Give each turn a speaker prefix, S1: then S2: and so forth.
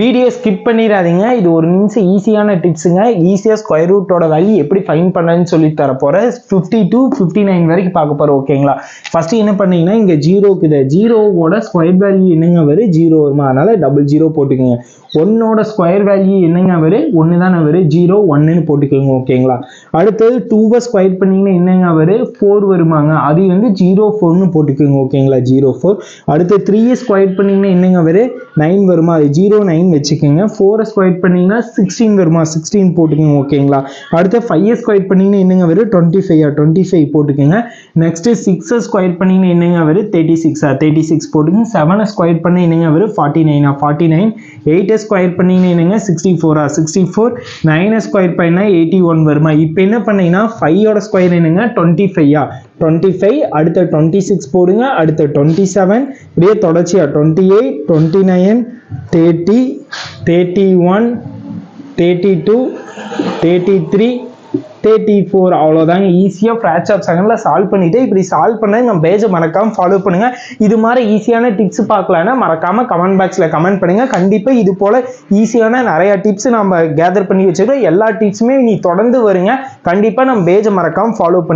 S1: Video skip பண்ணிடாதீங்க. இது ஒரு நிமிஷம் ஈஸியான டிப்ஸுங்க. ஈஸியாக ஸ்கொயர் ரூட்டோட வேல்யூ எப்படி ஃபைண்ட் பண்ணணும்னு சொல்லி தர போகிறேன். 50 to 59 வரைக்கும் பார்க்க போகிறோம். ஓகேங்களா? ஃபர்ஸ்ட் என்ன பண்ணீங்கன்னா இங்கே ஜீரோக்கு இதை ஜீரோவோட ஸ்கொயர் வேல்யூ என்னங்க வரும்? 0 வருமா? அதனால 00 போட்டுக்கோங்க. 1ஓட ஸ்கொயர் வேல்யூ என்னங்க வரும்? 1 தானே வரும். 0 1ன்னு போட்டுக்கோங்க. ஓகேங்களா? அடுத்தது 2வை ஸ்கொயர் பண்ணீங்கன்னா என்னங்க வரும்? 4 வருமாங்க. அது வந்து 04ன்னு போட்டுக்கோங்க. ஓகேங்களா? 04. அடுத்து 3 ஸ்கொயர் பண்ணீங்கன்னா என்னங்க வரும்? 9 வருமா? அது 09 வச்சுக்கோங்க. 4 ஸ்கொயர் பண்ணீங்கன்னா 16 வருமா? 16 போட்டுக்கோங்க. ஓகேங்களா? அடுத்து 5 ஸ்கொயர் பண்ணீங்கன்னா என்னங்க வரும்? 25. 25 போட்டுக்கோங்க. நெக்ஸ்ட் 6 ஸ்கொயர் பண்ணீங்கன்னா என்னங்க வரும்? 36. 36 போட்டுக்கோங்க. 7 ஸ்கொயர் பண்ண என்னங்க வரும்? 49. 49. 8 ஸ்கொயர் பண்ணீங்கன்னா என்னங்க? 64. 64. 9 ஸ்கொயர் பண்ணா 81 வருமா? இப்போ என்ன பண்ணீங்கன்னா 5ஓட ஸ்கொயர் என்னங்க? 25. 25. அடுத்த 26 போடுங்க. அடுத்த 27. இப்படியே தொடர்ச்சியா 28, 29, 30, 31, 32, 33, 34. அவ்வளோதாங்க. ஈஸியாக ஃப்ராக்ஷன் ஆஃப் செகண்டில் சால்வ் பண்ணிட்டு இப்படி சால்வ் பண்ண நம்ம பேஜை மறக்காமல் ஃபாலோ பண்ணுங்க. இது மாதிரி ஈஸியான டிப்ஸ் பார்க்கலான்னா மறக்காம கமெண்ட் பாக்ஸில் கமெண்ட் பண்ணுங்க. கண்டிப்பாக இது போல ஈஸியான நிறைய டிப்ஸ் நம்ம கேதர் பண்ணி வச்சுருக்கோம். எல்லா டிப்ஸுமே நீ தொடர்ந்து வருங்க. கண்டிப்பாக நம்ம பேஜை மறக்காமல் ஃபாலோ பண்ணுங்க.